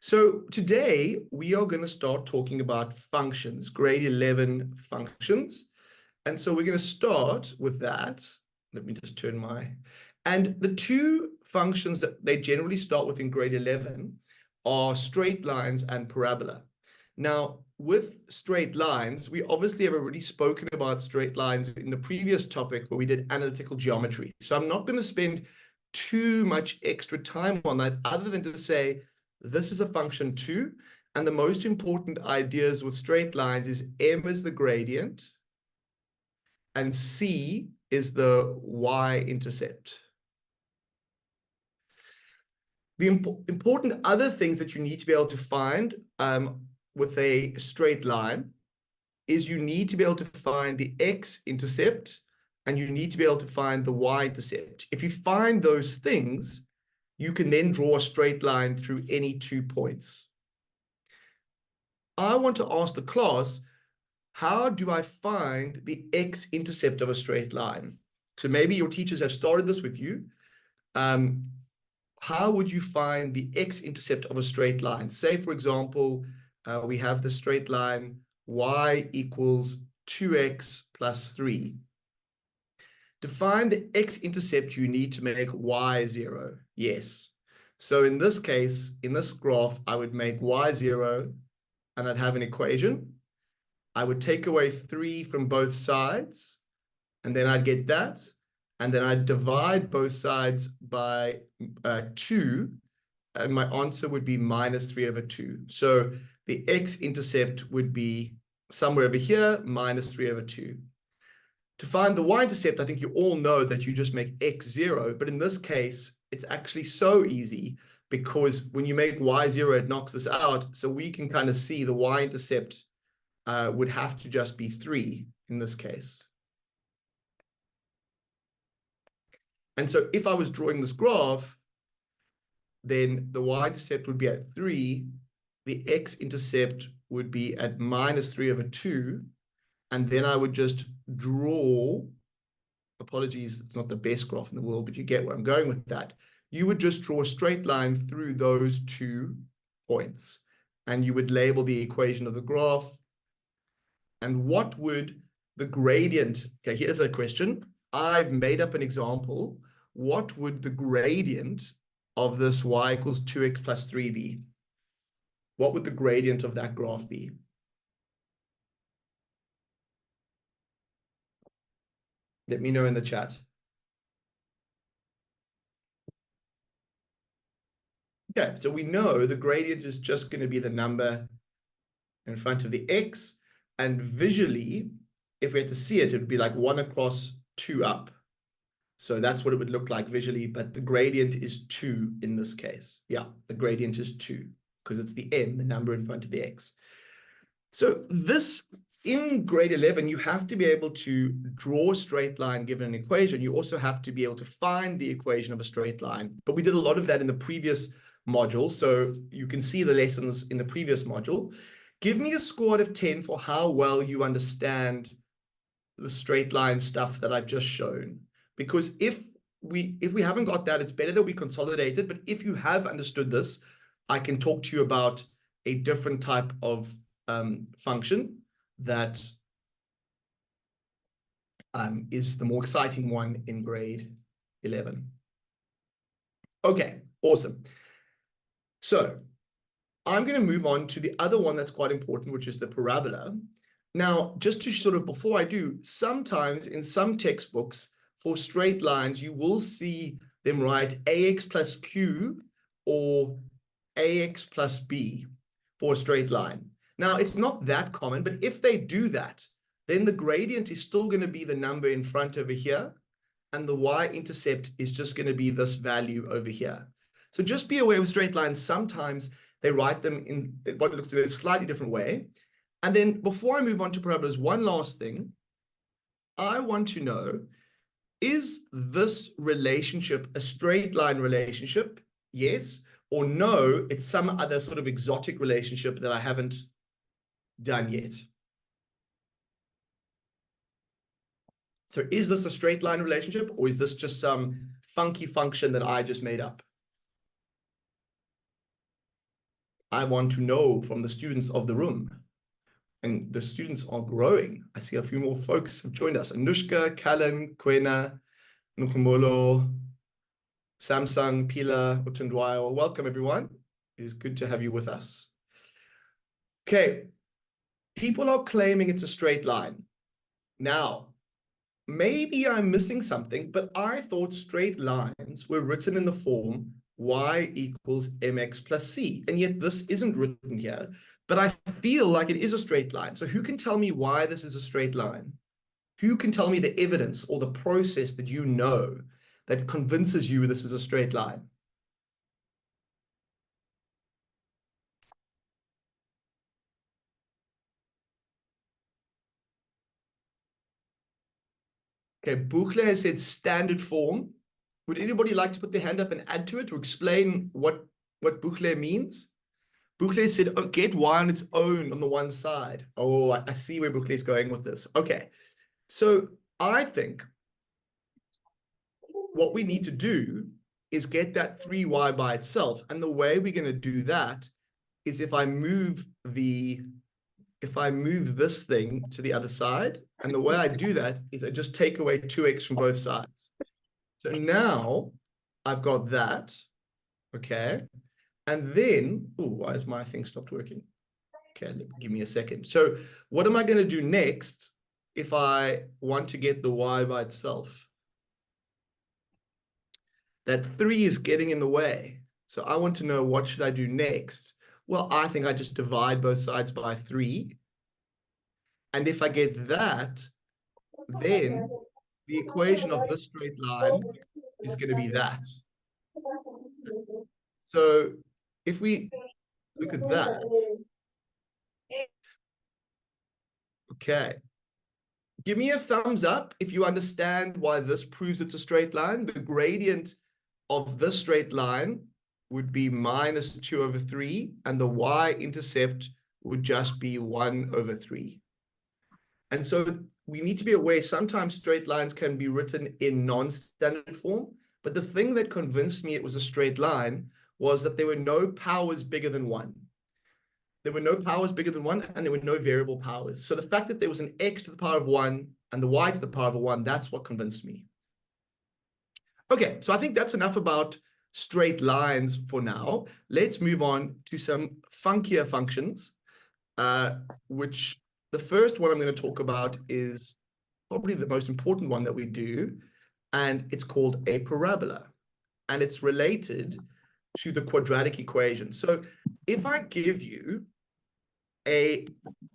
So today we are going to start talking about functions, grade 11 functions. And so we're going to start with that. Let me just turn and the two functions that they generally start with in grade 11 are straight lines and parabola. Now, with straight lines, we obviously have already spoken about straight lines in the previous topic where we did analytical geometry. So I'm not going to spend too much extra time on that other than to say, this is a function too. And the most important ideas with straight lines is M is the gradient and C is the y-intercept. The important other things that you need to be able to find with a straight line is you need to be able to find the x-intercept and you need to be able to find the y-intercept. If you find those things, you can then draw a straight line through any 2 points. I want to ask the class, how do I find the x-intercept of a straight line? So maybe your teachers have started this with you. How would you find the x-intercept of a straight line? Say, for example, we have the straight line y equals 2x plus 3. To find the x-intercept, you need to make y 0. Yes. So in this case, in this graph, I would make y 0, and I'd have an equation. I would take away 3 from both sides, and then I'd get that. And then I'd divide both sides by 2, and my answer would be minus 3 over 2. So the x-intercept would be somewhere over here, minus 3 over 2. To find the y-intercept, I think you all know that you just make x 0, but in this case, it's actually so easy because when you make y 0, it knocks this out. So we can kind of see the y-intercept would have to just be 3 in this case. And so if I was drawing this graph, then the y-intercept would be at 3, the x-intercept would be at minus 3 over 2, and then I would just draw, apologies, it's not the best graph in the world, but you get where I'm going with that. You would just draw a straight line through those 2 points, and you would label the equation of the graph. And what would the gradient, okay, here's a question. I've made up an example. What would the gradient of this y equals 2x plus 3 be? What would the gradient of that graph be? Let me know in the chat. Okay, so we know the gradient is just going to be the number in front of the x. And visually, if we had to see it, it would be like 1 across, 2 up. So that's what it would look like visually, but the gradient is 2 in this case. Yeah, the gradient is 2 because it's the m, the number in front of the x. So this, in grade 11, you have to be able to draw a straight line given an equation. You also have to be able to find the equation of a straight line. But we did a lot of that in the previous module, so you can see the lessons in the previous module. Give me a score out of 10 for how well you understand the straight line stuff that I've just shown. Because if we haven't got that, it's better that we consolidate it. But if you have understood this, I can talk to you about a different type of function that is the more exciting one in grade 11. Okay, awesome. So I'm going to move on to the other one that's quite important, which is the parabola. Now, just to sort of, before I do, sometimes in some textbooks for straight lines, you will see them write ax plus q or ax plus b for a straight line. Now, it's not that common, but if they do that, then the gradient is still going to be the number in front over here, and the y-intercept is just going to be this value over here. So just be aware of straight lines. Sometimes they write them in what looks in a slightly different way. And then before I move on to parabolas, one last thing. I want to know, is this relationship a straight line relationship? Yes. Or no, it's some other sort of exotic relationship that I haven't done yet. So is this a straight line relationship, or is this just some funky function that I just made up? I want to know from the students of the room. And the students are growing. I see a few more folks have joined us. Anushka, Callan, Kwena, Nukumolo, Samsung, Pila, Utundwayo. Welcome, everyone. It is good to have you with us. Okay, people are claiming it's a straight line. Now, maybe I'm missing something, but I thought straight lines were written in the form y equals mx plus c, and yet this isn't written here, but I feel like it is a straight line. So who can tell me why this is a straight line? Who can tell me the evidence or the process that you know that convinces you this is a straight line? Okay, Bukle has said standard form. Would anybody like to put their hand up and add to it or explain what Bukle means? Bukle said, oh, get y on its own on the one side. Oh, I see where Bukle is going with this. Okay, so I think what we need to do is get that 3y by itself. And the way we're going to do that is if I move this thing to the other side, and the way I do that is I just take away 2x from both sides. So now I've got that, okay? And then, oh, why is my thing stopped working? Okay, give me a second. So what am I going to do next if I want to get the y by itself? That 3 is getting in the way. So I want to know, what should I do next? Well, I think I just divide both sides by 3. And if I get that, then the equation of this straight line is going to be that. So if we look at that, okay, give me a thumbs up if you understand why this proves it's a straight line. The gradient of this straight line would be minus 2 over 3, and the y-intercept would just be 1 over 3. And so we need to be aware sometimes straight lines can be written in non-standard form, but the thing that convinced me it was a straight line was that there were no powers bigger than 1. There were no powers bigger than 1, and there were no variable powers. So the fact that there was an x to the power of 1 and the y to the power of 1, that's what convinced me. Okay, so I think that's enough about straight lines for now. Let's move on to some funkier functions, which the first one I'm going to talk about is probably the most important one that we do, and it's called a parabola, and it's related to the quadratic equation. So if I give you a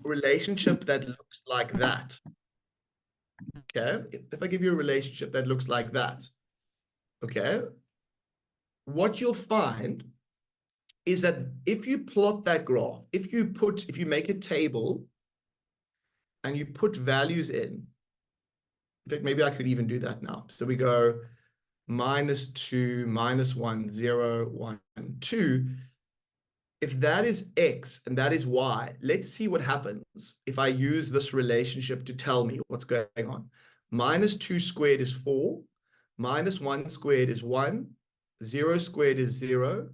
relationship that looks like that, okay, if I give you a relationship that looks like that, okay, what you'll find is that if you plot that graph, if you make a table and you put values in fact, maybe I could even do that now. So we go -2, -1, 0, 1, 2. If that is x and that is y, let's see what happens if I use this relationship to tell me what's going on. -2 squared is 4, -1 squared is 1, 0 squared is 0,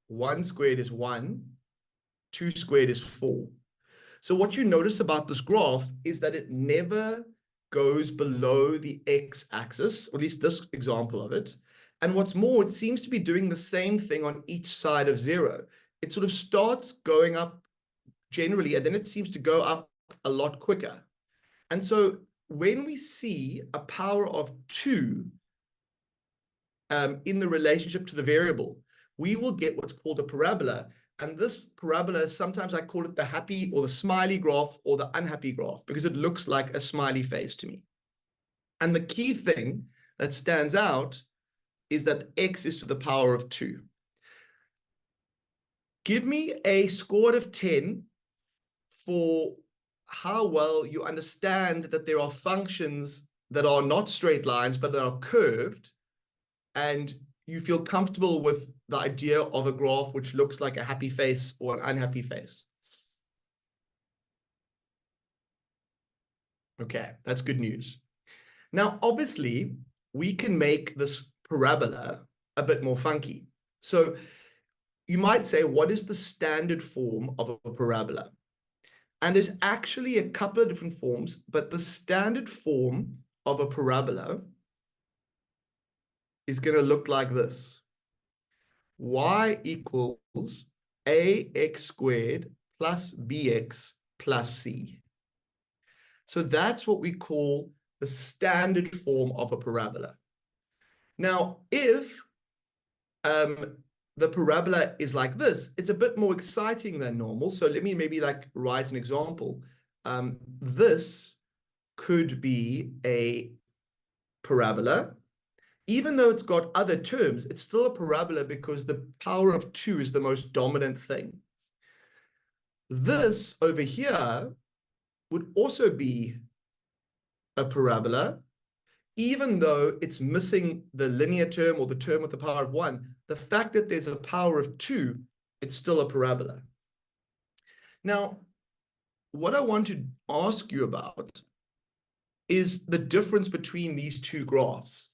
1 squared is 1, 2 squared is 4. So what you notice about this graph is that it never goes below the x-axis, or at least this example of it. And what's more, it seems to be doing the same thing on each side of 0. It sort of starts going up generally, and then it seems to go up a lot quicker. And so when we see a power of 2 in the relationship to the variable, we will get what's called a parabola. And this parabola, sometimes I call it the happy or the smiley graph or the unhappy graph, because it looks like a smiley face to me. And the key thing that stands out is that x is to the power of 2. Give me a score out of 10 for how well you understand that there are functions that are not straight lines, but that are curved, and you feel comfortable with the idea of a graph which looks like a happy face or an unhappy face. Okay, that's good news. Now, obviously, we can make this parabola a bit more funky. So you might say, what is the standard form of a parabola? And there's actually a couple of different forms, but the standard form of a parabola is going to look like this. Y equals ax squared plus bx plus c. So that's what we call the standard form of a parabola. Now, if the parabola is like this, it's a bit more exciting than normal. So let me maybe like write an example. This could be a parabola. Even though it's got other terms, it's still a parabola because the power of 2 is the most dominant thing. This over here would also be a parabola, even though it's missing the linear term or the term with the power of 1. The fact that there's a power of 2, it's still a parabola. Now, what I want to ask you about is the difference between these two graphs.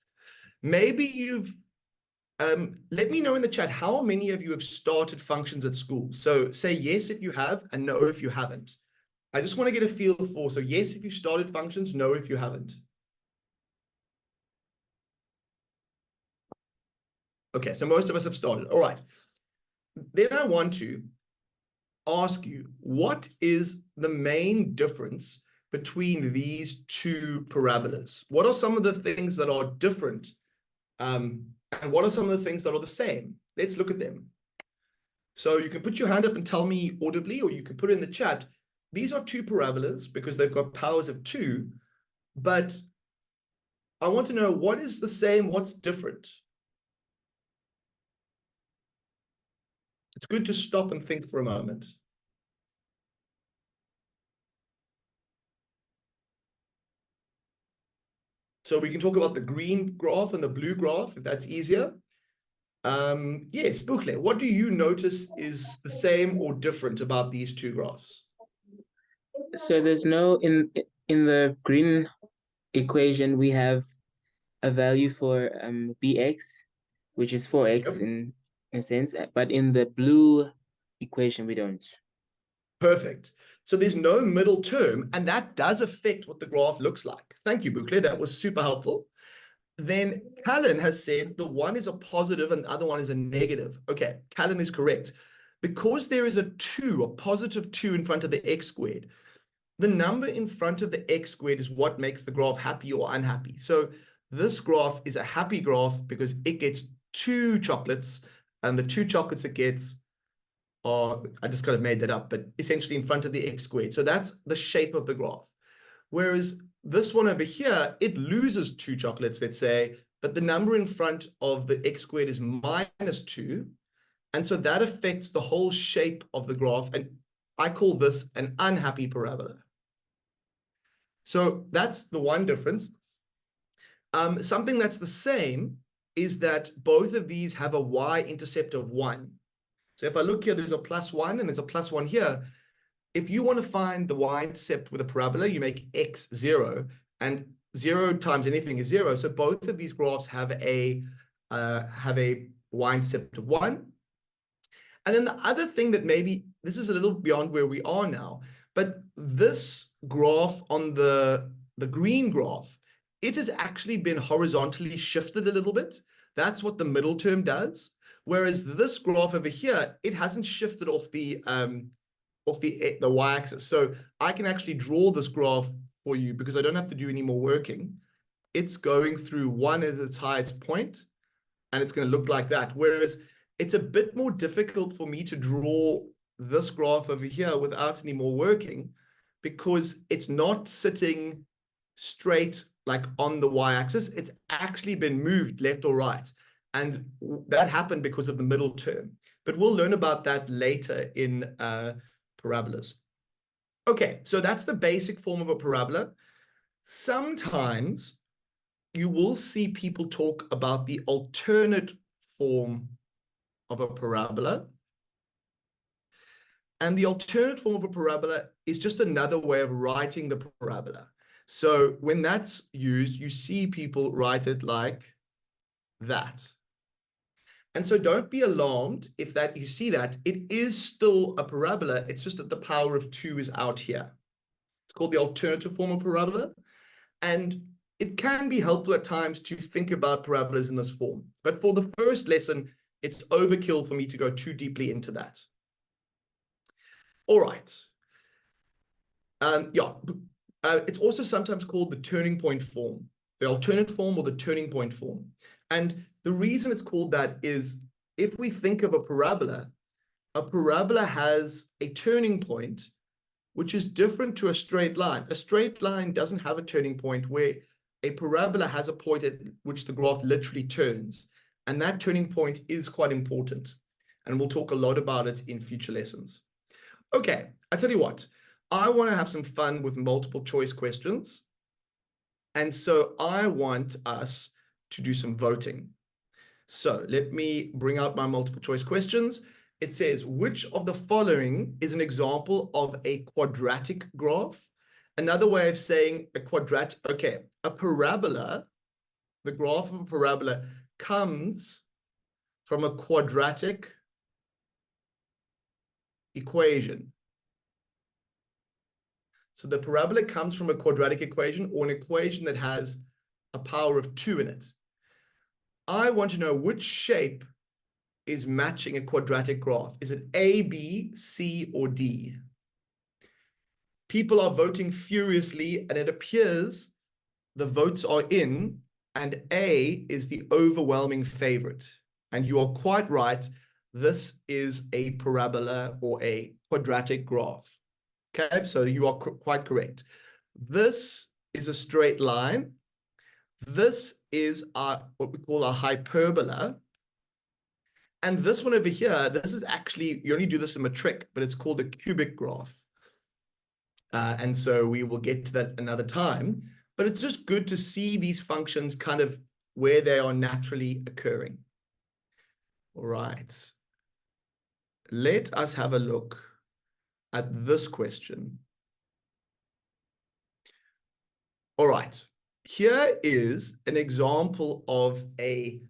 Maybe you've let me know in the chat how many of you have started functions at school. So say yes if you have and no if you haven't. I just want to get a feel for, so yes if you started functions, no if you haven't. Okay, so most of us have started. All right. Then I want to ask you, what is the main difference between these two parabolas? What are some of the things that are different? And what are some of the things that are the same? Let's look at them. So you can put your hand up and tell me audibly, or you can put it in the chat. These are two parabolas because they've got powers of 2, but I want to know what is the same, what's different. It's good to stop and think for a moment. So we can talk about the green graph and the blue graph, if that's easier. Yes, Bukle, what do you notice is the same or different about these two graphs? So there's no, in the green equation, we have a value for bx, which is 4x Yep. in a sense, but in the blue equation, we don't. Perfect. So there's no middle term, and that does affect what the graph looks like. Thank you, Bukle. That was super helpful. Then Callan has said the one is a positive and the other one is a negative. Okay, Callan is correct. Because there is a 2, a positive 2 in front of the x squared, the number in front of the x squared is what makes the graph happy or unhappy. So this graph is a happy graph because it gets 2 chocolates, and the 2 chocolates it gets are, I just kind of made that up, but essentially in front of the x squared. So that's the shape of the graph. Whereas this one over here, it loses 2 chocolates, let's say, but the number in front of the x squared is -2. And so that affects the whole shape of the graph. And I call this an unhappy parabola. So that's the one difference. Something that's the same is that both of these have a y-intercept of 1. So if I look here, there's a +1 and there's a +1 here. If you want to find the y-intercept with a parabola, you make x 0, and 0 times anything is 0. So both of these graphs have a y-intercept of 1. And then the other thing that maybe, this is a little beyond where we are now, but this graph on the green graph, it has actually been horizontally shifted a little bit. That's what the middle term does. Whereas this graph over here, it hasn't shifted off the y-axis. So I can actually draw this graph for you because I don't have to do any more working. It's going through 1 as its highest point, and it's going to look like that. Whereas it's a bit more difficult for me to draw this graph over here without any more working because it's not sitting straight like on the y-axis. It's actually been moved left or right. And that happened because of the middle term. But we'll learn about that later in parabolas. Okay, so that's the basic form of a parabola. Sometimes you will see people talk about the alternate form of a parabola. And the alternate form of a parabola is just another way of writing the parabola. So when that's used, you see people write it like that. And so don't be alarmed if that you see that. It is still a parabola. It's just that the power of 2 is out here. It's called the alternative form of parabola. And it can be helpful at times to think about parabolas in this form. But for the first lesson, it's overkill for me to go too deeply into that. All right. It's also sometimes called the turning point form, the alternate form or the turning point form. And the reason it's called that is if we think of a parabola has a turning point, which is different to a straight line. A straight line doesn't have a turning point, where a parabola has a point at which the graph literally turns. And that turning point is quite important. And we'll talk a lot about it in future lessons. Okay, I tell you what, I want to have some fun with multiple choice questions. And so I want us to do some voting. So let me bring out my multiple choice questions. It says, which of the following is an example of a quadratic graph? Another way of saying a quadratic, okay, a parabola, the graph of a parabola comes from a quadratic equation. So the parabola comes from a quadratic equation, or an equation that has a power of 2 in it. I want to know which shape is matching a quadratic graph. Is it A, B, C, or D? People are voting furiously, and it appears the votes are in, and A is the overwhelming favorite. And you are quite right. This is a parabola or a quadratic graph. Okay, so you are quite correct. This is a straight line. This is what we call a hyperbola. And this one over here, this is actually, you only do this in matric, but it's called a cubic graph. And so we will get to that another time. But it's just good to see these functions kind of where they are naturally occurring. All right. Let us have a look at this question. All right. Here is an example of a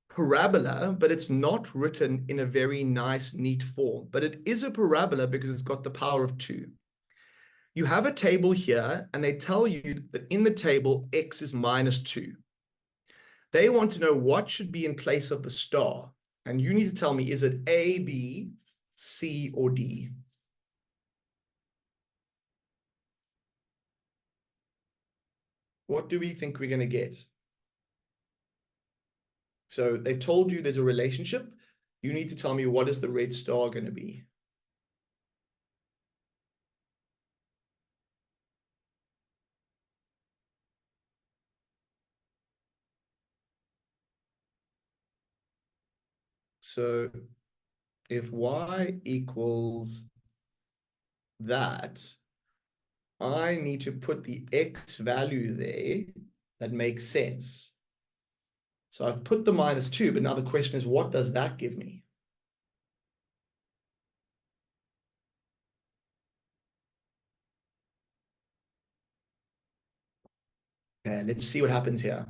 parabola, but it's not written in a very nice, neat form. But it is a parabola because it's got the power of 2. You have a table here, and they tell you that in the table, x is -2. They want to know what should be in place of the star. And you need to tell me, is it A, B, C, or D? What do we think we're going to get? So they've told you there's a relationship. You need to tell me, what is the red star going to be? So if y equals that, I need to put the x value there that makes sense. So I've put the -2, but now the question is, what does that give me? Okay, let's see what happens here.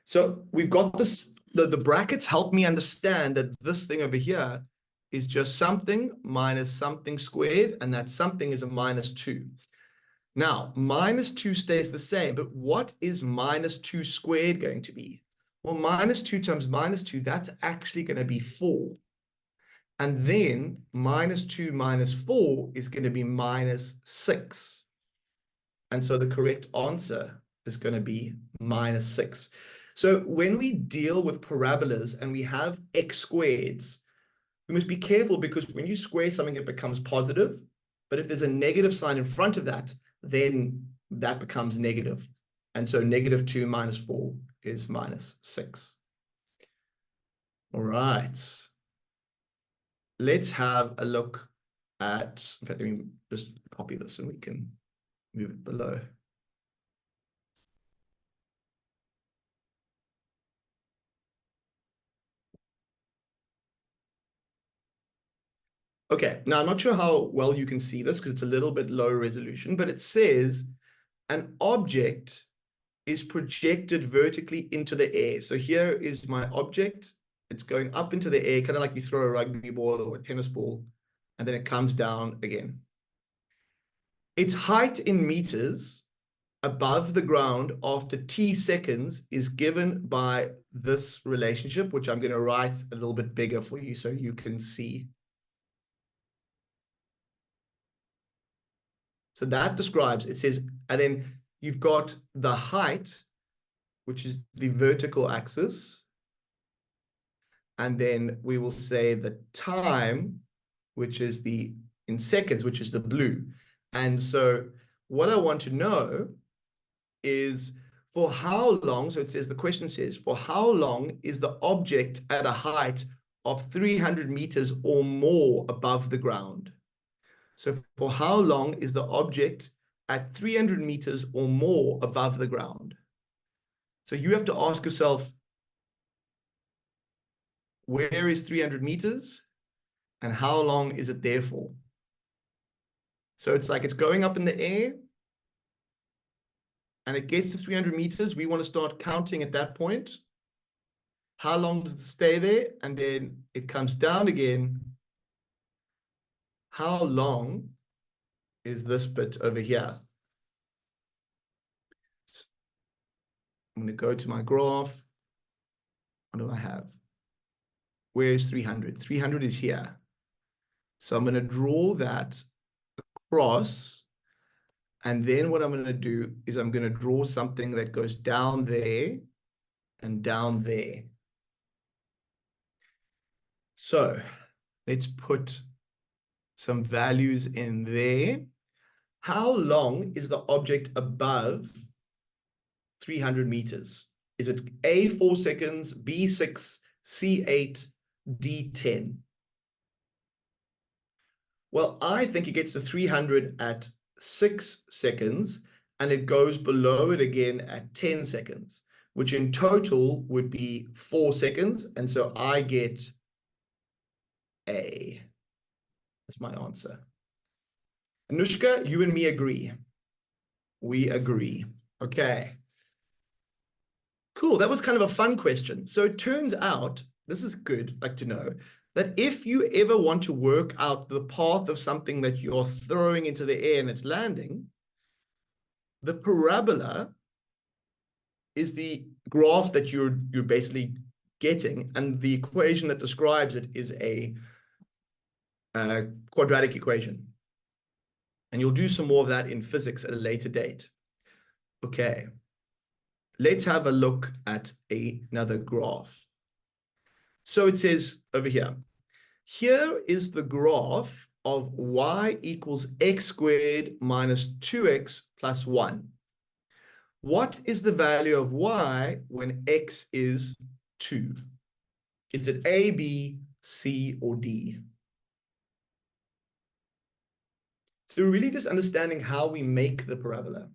So we've got this, the brackets help me understand that this thing over here is just something minus something squared, and that something is a -2. Now, -2 stays the same, but what is -2 squared going to be? Well, -2 times -2, that's actually going to be 4. And then -2 minus 4 is going to be -6. And so the correct answer is going to be -6. So when we deal with parabolas and we have x squareds, we must be careful, because when you square something, it becomes positive. But if there's a negative sign in front of that, then that becomes negative. And so -2 minus 4 is -6. All right. Let's have a look at, in fact, let me just copy this and we can move it below. Okay, now I'm not sure how well you can see this because it's a little bit low resolution, but it says an object is projected vertically into the air. So here is my object, It's going up into the air, kind of like you throw a rugby ball or a tennis ball, and then it comes down again. Its height in meters above the ground after t seconds is given by this relationship, which I'm going to write a little bit bigger for you so you can see. So that describes, it says, and then you've got the height, which is the vertical axis. And then we will say the time, which is in seconds, which is the blue. And so what I want to know is for how long, so it says, the question says, for how long is the object at a height of 300 meters or more above the ground? So for how long is the object at 300 meters or more above the ground? So you have to ask yourself, where is 300 meters and how long is it there for? So it's like it's going up in the air and it gets to 300 meters. We want to start counting at that point. How long does it stay there? And then it comes down again. How long is this bit over here? I'm going to go to my graph. What do I have? Where's 300? 300 is here. So I'm going to draw that across. And then what I'm going to do is I'm going to draw something that goes down there and down there. So let's put some values in there. How long is the object above 300 meters? Is it A, 4 seconds, B, 6, C, 8, D, 10? Well, I think it gets to 300 at 6 seconds, and it goes below it again at 10 seconds, which in total would be 4 seconds. And so I get A. That's my answer. Anushka, you and me agree. We agree. Okay. Cool. That was kind of a fun question. So it turns out, this is good, like to know, that if you ever want to work out the path of something that you're throwing into the air and it's landing, the parabola is the graph that you're basically getting, and the equation that describes it is a quadratic equation. And you'll do some more of that in physics at a later date. Okay. Let's have a look at another graph. So it says over here, here is the graph of y equals x squared minus 2x plus 1. What is the value of y when x is 2? Is it A, B, C, or D? So really just understanding how we make the parabola.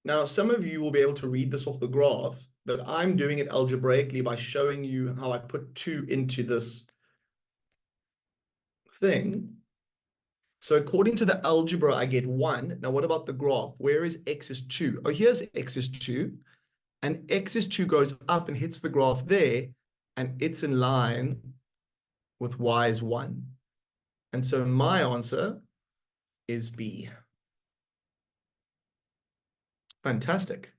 Now, some of you will be able to read this off the graph, but I'm doing it algebraically by showing you how I put 2 into this thing. So according to the algebra, I get 1. Now, what about the graph? Where is x is 2? Oh, here's x is 2. And x is 2 goes up and hits the graph there, and it's in line with y is 1. And so my answer is B. Fantastic.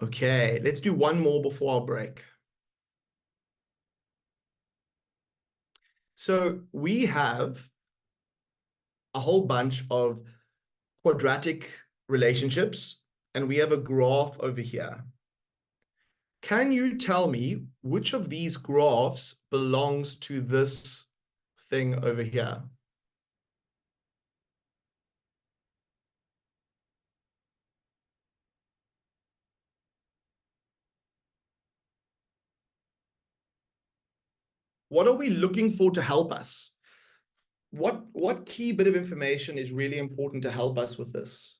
Okay, let's do one more before our break. So we have a whole bunch of quadratic relationships, and we have a graph over here. Can you tell me which of these graphs belongs to this thing over here? What are we looking for to help us? what key bit of information is really important to help us with this?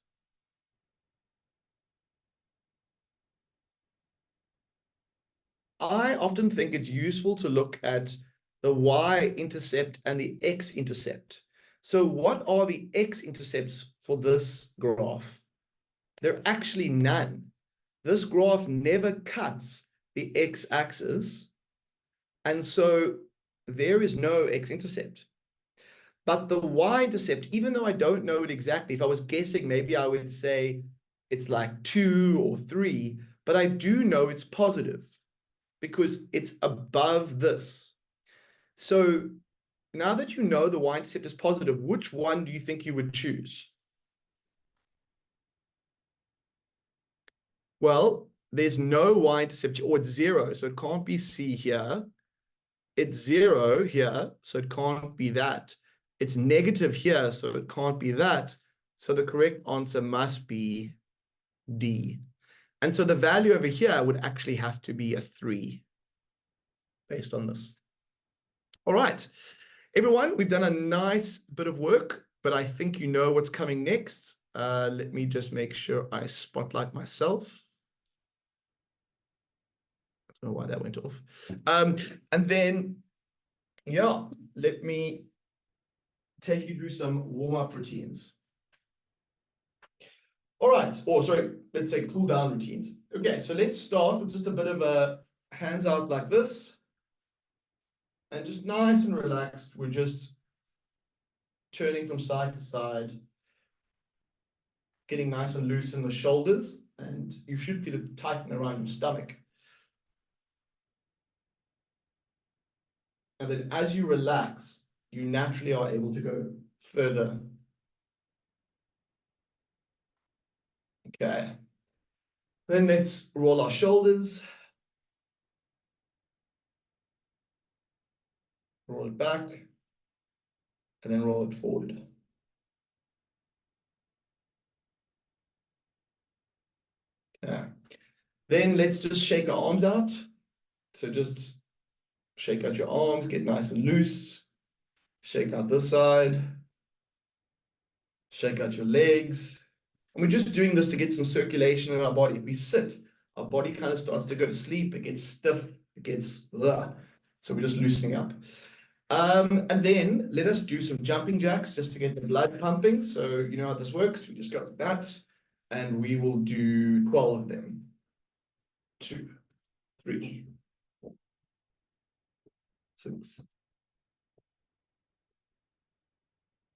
I often think it's useful to look at the y-intercept and the x-intercept. So what are the x-intercepts for this graph? There are actually none. This graph never cuts the x-axis, and so there is no x-intercept. But the y-intercept, even though I don't know it exactly, if I was guessing, maybe I would say it's like 2 or 3, but I do know it's positive because it's above this. So now that you know the y-intercept is positive, which one do you think you would choose? Well, there's no y-intercept, or it's 0, so it can't be C here. It's 0 here, so it can't be that. It's negative here, so it can't be that. So the correct answer must be D. And so the value over here would actually have to be a 3 based on this. All right, everyone, we've done a nice bit of work, but I think you know what's coming next. Let me just make sure I spotlight myself. I don't know why that went off. And then, yeah, let me take you through some warm-up routines. All right, or sorry, let's say cool down routines. Okay, so let's start with just a bit of a hands out like this. And just nice and relaxed, we're just turning from side to side, getting nice and loose in the shoulders, and you should feel it tighten around your stomach. And then as you relax, you naturally are able to go further. Okay. Then let's roll our shoulders. Roll it back. And then roll it forward. Yeah. Then let's just shake our arms out. So just shake out your arms, get nice and loose. Shake out this side. Shake out your legs. And we're just doing this to get some circulation in our body. If we sit, our body kind of starts to go to sleep. It gets stiff. It gets ugh. So we're just loosening up. And then let us do some jumping jacks just to get the blood pumping. So you know how this works. We just go like that. And we will do 12 of them. 2, 3, 6,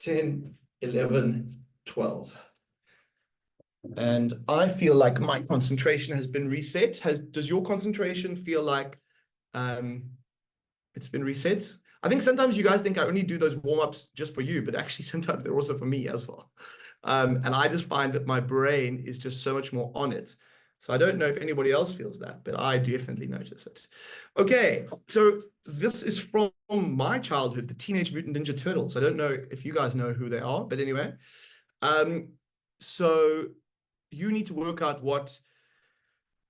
10, 11, 12. And I feel like my concentration has been reset. Does your concentration feel like it's been reset? I think sometimes you guys think I only do those warm-ups just for you, but actually sometimes they're also for me as well. And I just find that my brain is just so much more on it. So I don't know if anybody else feels that, but I definitely notice it. Okay, so this is from my childhood, the Teenage Mutant Ninja Turtles. I don't know if you guys know who they are, but anyway. So you need to work out what,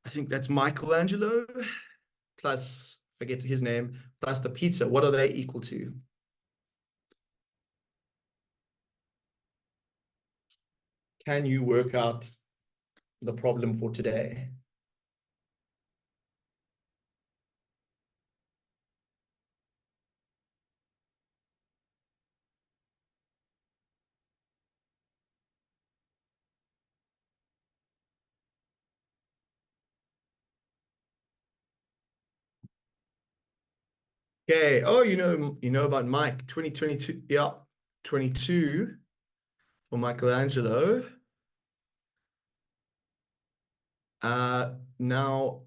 I think that's Michelangelo plus, forget his name, plus the pizza. What are they equal to? Can you work out the problem for today? Okay. Oh, you know about Mike, 2022. Yeah, 22 for Michelangelo. Now,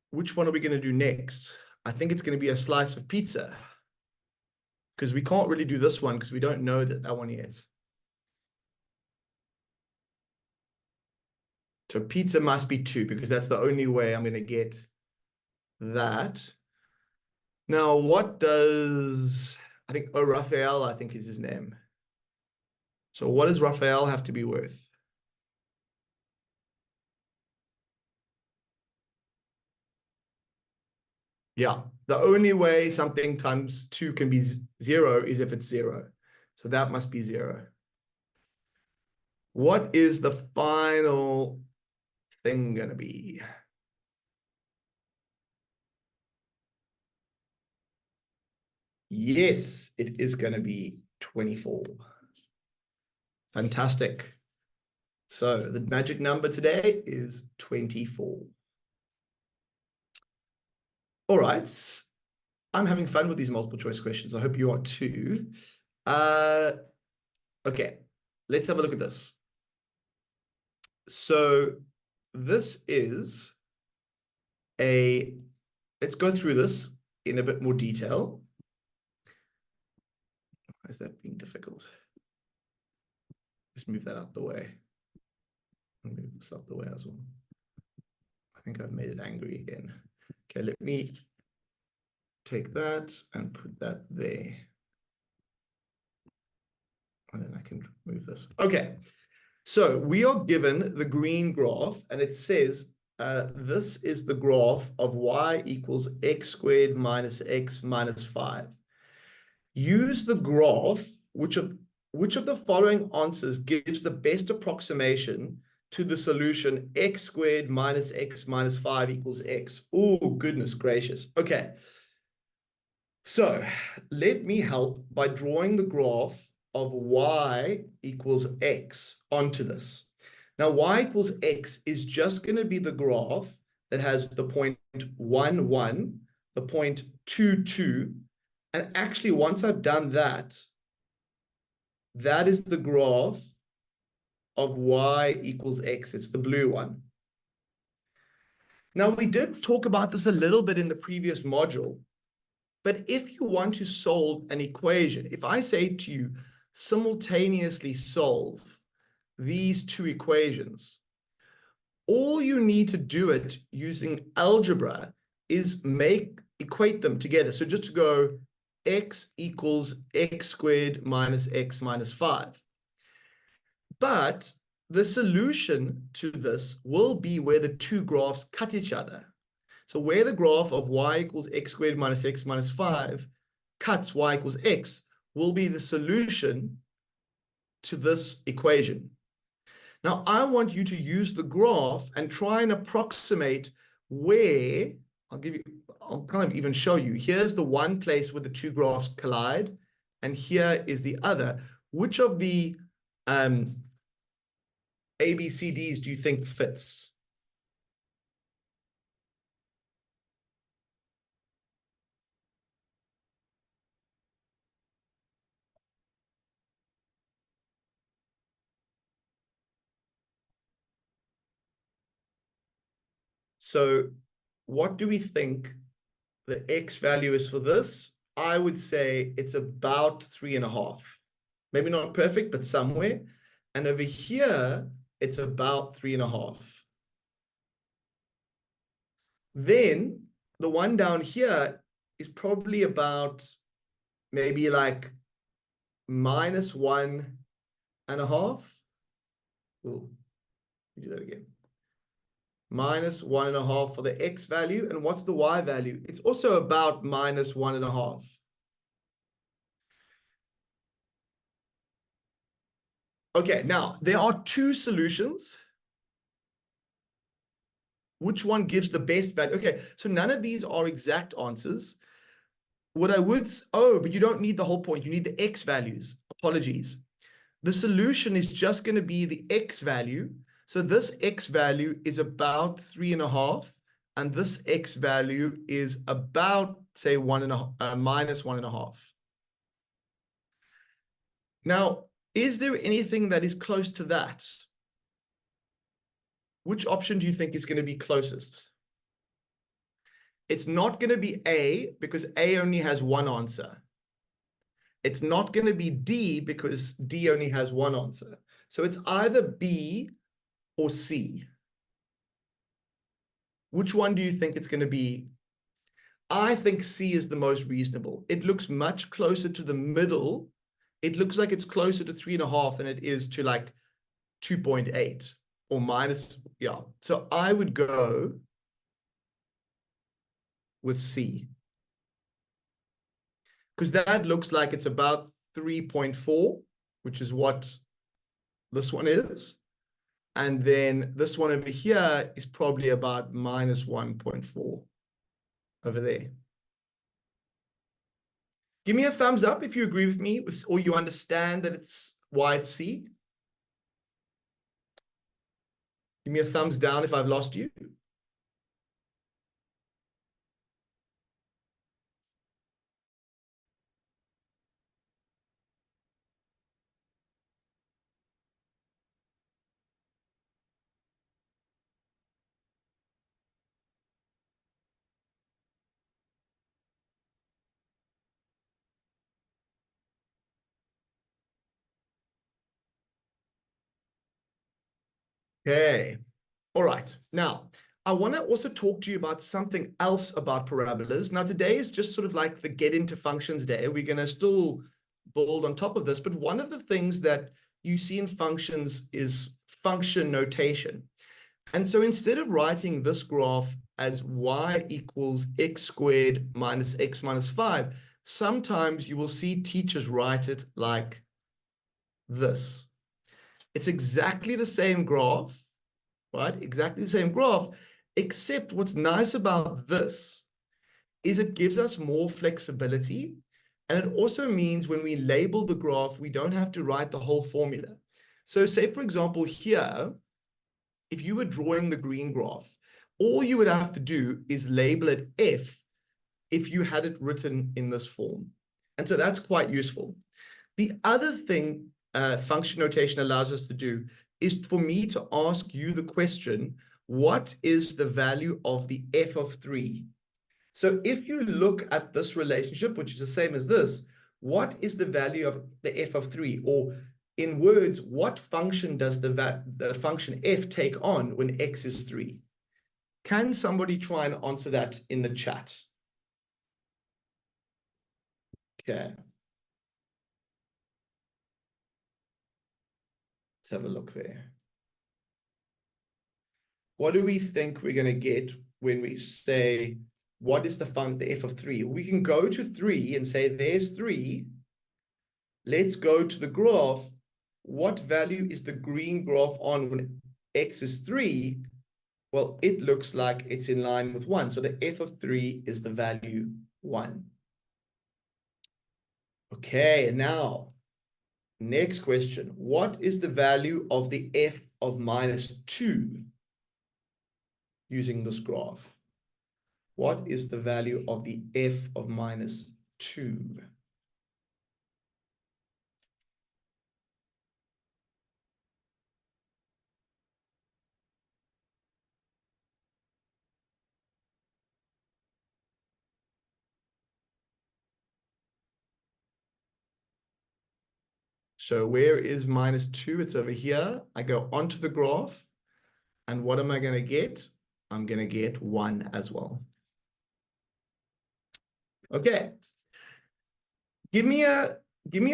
which one are we going to do next? I think it's going to be a slice of pizza, because we can't really do this one because we don't know that one yet. So pizza must be 2 because that's the only way I'm going to get that. Now, what does, I think, oh, Raphael, I think is his name. So what does Raphael have to be worth? Yeah, the only way something times 2 can be 0 is if it's 0. So that must be 0. What is the final thing going to be? Yes, it is going to be 24. Fantastic. So the magic number today is 24. All right. I'm having fun with these multiple choice questions. I hope you are too. Okay, let's have a look at this. So this is let's go through this in a bit more detail. Why is that being difficult? Just move that out the way. Move this out the way as well. I think I've made it angry again. Okay, let me take that and put that there. And then I can move this. Okay, so we are given the green graph, and it says this is the graph of y equals x squared minus x minus 5. Use the graph, which of the following answers gives the best approximation to the solution x squared minus x minus 5 equals x. Oh, goodness gracious. Okay. So let me help by drawing the graph of y equals x onto this. Now, y equals x is just going to be the graph that has the point 1, 1, the point 2, 2. And actually, once I've done that, that is the graph of y equals x. It's the blue one. Now, we did talk about this a little bit in the previous module, but if you want to solve an equation, if I say to you, simultaneously solve these two equations, all you need to do it using algebra is equate them together. So just to go x equals x squared minus x minus 5. But the solution to this will be where the two graphs cut each other. So where the graph of y equals x squared minus x minus 5 cuts y equals x will be the solution to this equation. Now, I want you to use the graph and try and approximate where, I'll kind of even show you. Here's the one place where the two graphs collide, and here is the other. Which of the ABCDs do you think fits? So what do we think the x value is for this? I would say it's about 3.5. Maybe not perfect, but somewhere. And over here, it's about 3.5. Then the one down here is probably about maybe like minus 1.5. Ooh, do that again. Minus 1.5 for the x value. And what's the y value? It's also about minus 1.5. Okay, now there are two solutions. Which one gives the best value? Okay, so none of these are exact answers. What I would, but you don't need the whole point. You need the x values. Apologies. The solution is just going to be the x value. So this x value is about 3.5, and this x value is about, say, minus 1.5. Now, is there anything that is close to that? Which option do you think is going to be closest? It's not going to be A because A only has one answer. It's not going to be D because D only has one answer. So it's either B or C. Which one do you think it's going to be? I think C is the most reasonable. It looks much closer to the middle. It looks like it's closer to 3.5 than it is to like 2.8 or minus, yeah. So I would go with C, because that looks like it's about 3.4, which is what this one is. And then this one over here is probably about minus 1.4 over there. Give me a thumbs up if you agree with me or you understand that it's why it's C. Give me a thumbs down if I've lost you. Okay. All right. Now, I want to also talk to you about something else about parabolas. Now, today is just sort of like the get into functions day. We're going to still build on top of this, but one of the things that you see in functions is function notation. And so instead of writing this graph as y equals x squared minus x minus 5, sometimes you will see teachers write it like this. It's exactly the same graph, right? Exactly the same graph, except what's nice about this is it gives us more flexibility. And it also means when we label the graph, we don't have to write the whole formula. So say, for example, here, if you were drawing the green graph, all you would have to do is label it F if you had it written in this form. And so that's quite useful. The other thing function notation allows us to do is for me to ask you the question, what is the value of the f of 3? So if you look at this relationship, which is the same as this, what is the value of the f of 3? Or in words, what function does the function f take on when x is 3? Can somebody try and answer that in the chat? Okay. Let's have a look there. What do we think we're going to get when we say, what is the f of 3? We can go to 3 and say, there's 3. Let's go to the graph. What value is the green graph on when x is 3? Well, it looks like it's in line with 1. So the f of 3 is the value 1. Okay, now, next question. What is the value of the f of minus 2 using this graph? What is the value of the f of minus 2? So where is minus 2? It's over here. I go onto the graph. And what am I going to get? I'm going to get 1 as well. Okay. Give me a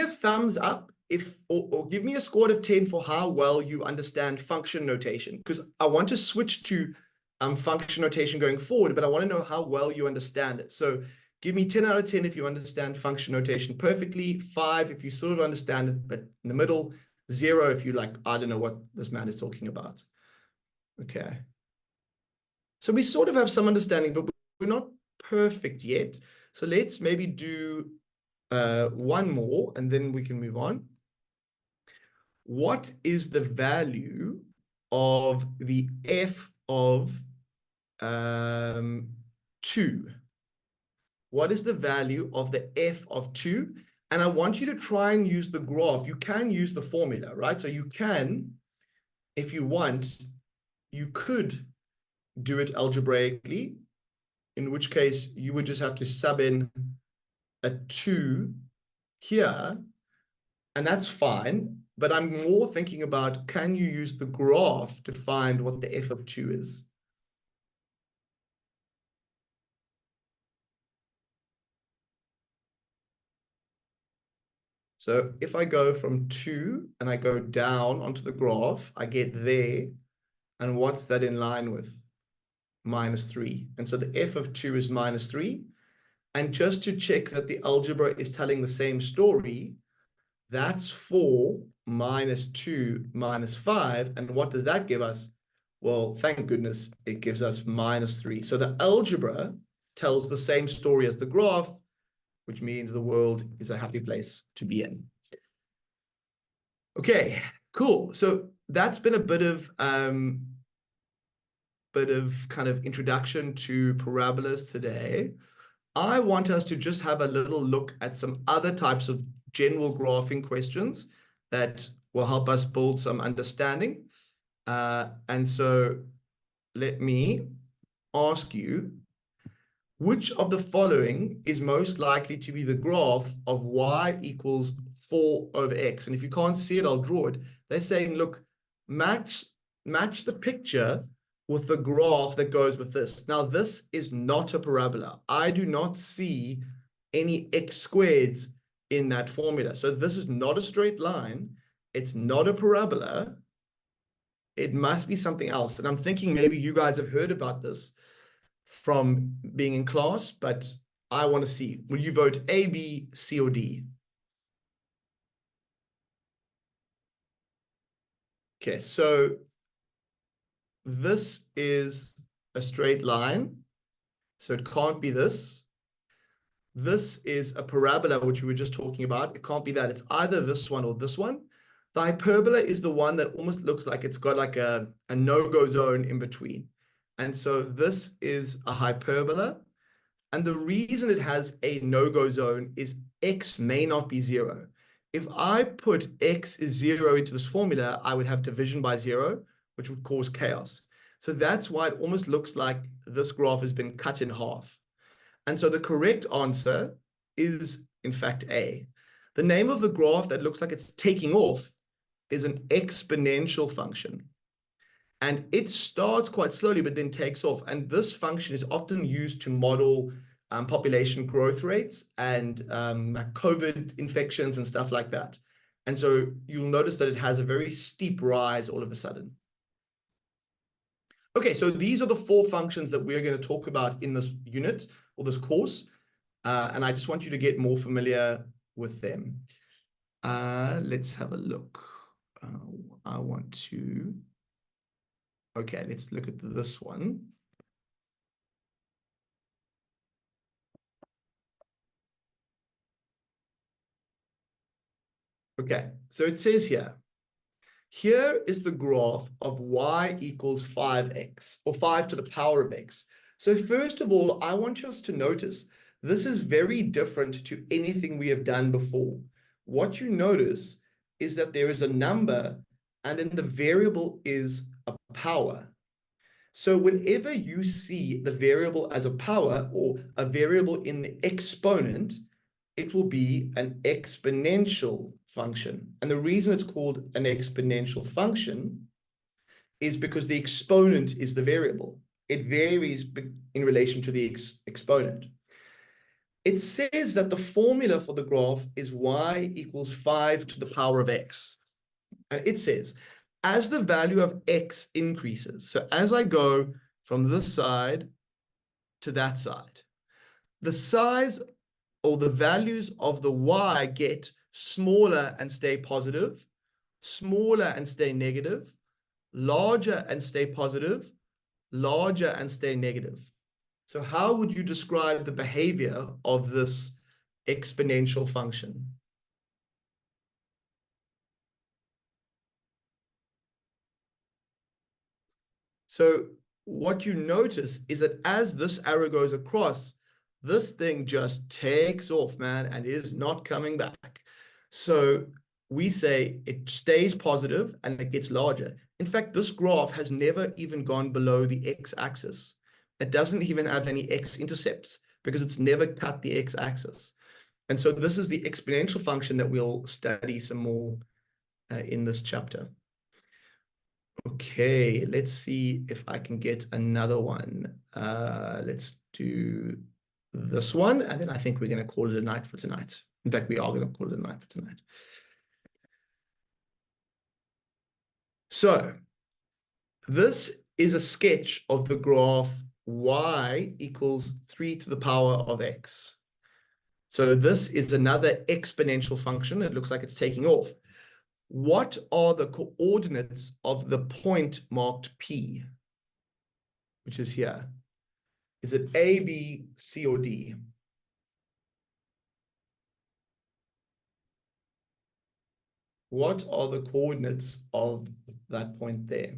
thumbs up if or give me a score out of 10 for how well you understand function notation, because I want to switch to function notation going forward, but I want to know how well you understand it. So give me 10 out of 10 if you understand function notation perfectly, 5 if you sort of understand it, but in the middle, 0 if you like, I don't know what this man is talking about. Okay. So we sort of have some understanding, but we're not perfect yet. So let's maybe do one more, and then we can move on. What is the value of the f of 2? What is the value of the f of 2? And I want you to try and use the graph. You can use the formula, right? So you can, if you want, you could do it algebraically, in which case you would just have to sub in a 2 here, and that's fine. But I'm more thinking about, can you use the graph to find what the f of 2 is? So if I go from 2 and I go down onto the graph, I get there. And what's that in line with? Minus 3. And so the f of 2 is minus 3. And just to check that the algebra is telling the same story, That's 4 minus 2 minus 5. And what does that give us? Well, thank goodness, it gives us minus 3. So the algebra tells the same story as the graph, which means the world is a happy place to be in. Okay, cool. So that's been a bit of kind of introduction to parabolas today. I want us to just have a little look at some other types of general graphing questions that will help us build some understanding. And so let me ask you, which of the following is most likely to be the graph of y equals 4 over x? And if you can't see it, I'll draw it. They're saying, look, match the picture with the graph that goes with this. Now, this is not a parabola. I do not see any x squareds in that formula. So this is not a straight line. It's not a parabola. It must be something else. And I'm thinking maybe you guys have heard about this from being in class, but I want to see. Will you vote A, B, C, or D? Okay, so this is a straight line, so it can't be this. This is a parabola, which we were just talking about. It can't be that. It's either this one or this one. The hyperbola is the one that almost looks like it's got like a no-go zone in between. And so this is a hyperbola. And the reason it has a no-go zone is x may not be 0. If I put x is 0 into this formula, I would have division by 0, which would cause chaos. So that's why it almost looks like this graph has been cut in half. And so the correct answer is, in fact, A. The name of the graph that looks like it's taking off is an exponential function. And it starts quite slowly, but then takes off. And this function is often used to model population growth rates and like COVID infections and stuff like that. And so you'll notice that it has a very steep rise all of a sudden. Okay, so these are the 4 functions that we're going to talk about in this unit or this course. And I just want you to get more familiar with them. Let's have a look. I want to... Okay, let's look at this one. Okay, so it says here is the graph of y equals 5x, or 5 to the power of x. So first of all, I want us to notice this is very different to anything we have done before. What you notice is that there is a number, and then the variable is a power. So whenever you see the variable as a power or a variable in the exponent, it will be an exponential function. And the reason it's called an exponential function is because the exponent is the variable. It varies in relation to the exponent. It says that the formula for the graph is y equals 5 to the power of x. And it says, as the value of x increases, so as I go from this side to that side, the size or the values of the y get smaller and stay positive, smaller and stay negative, larger and stay positive, larger and stay negative. So how would you describe the behavior of this exponential function? So what you notice is that as this arrow goes across, this thing just takes off, man, and is not coming back. So we say it stays positive and it gets larger. In fact, this graph has never even gone below the x-axis. It doesn't even have any x-intercepts because it's never cut the x-axis. And so this is the exponential function that we'll study some more in this chapter. Okay, let's see if I can get another one. Let's do this one, and then I think we're going to call it a night for tonight. In fact, we are going to call it a night for tonight. So this is a sketch of the graph y equals 3 to the power of x. So this is another exponential function. It looks like it's taking off. What are the coordinates of the point marked P, which is here? Is it A, B, C, or D? What are the coordinates of that point there?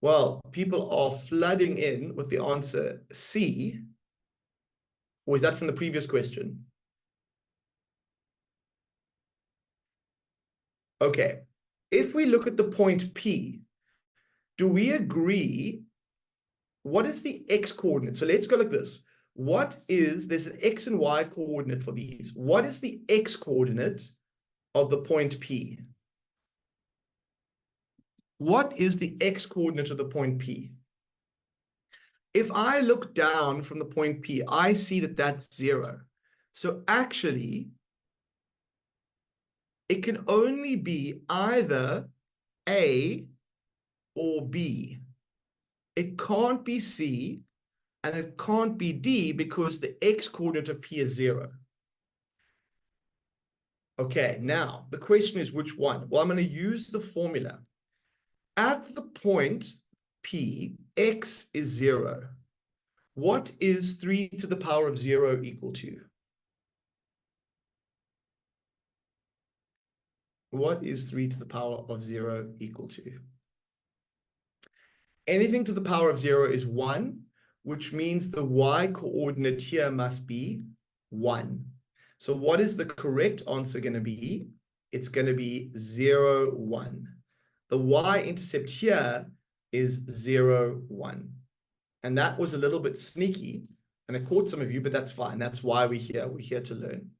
Well, people are flooding in with the answer C. Or is that from the previous question? Okay. If we look at the point P, do we agree? What is the x coordinate? So let's go like this. There's an x and y coordinate for these. What is the x coordinate of the point P? What is the x coordinate of the point P? If I look down from the point P, I see that that's 0. So actually, it can only be either A or B. It can't be C and it can't be D because the x coordinate of P is 0. Okay, now the question is which one? Well, I'm going to use the formula. At the point P, x is 0. What is 3 to the power of 0 equal to? What is 3 to the power of 0 equal to? Anything to the power of 0 is 1, which means the y coordinate here must be 1. So what is the correct answer going to be? It's going to be 0, 1. The y-intercept here is 0, 1. And that was a little bit sneaky, and it caught some of you, but that's fine. That's why we're here. We're here to learn.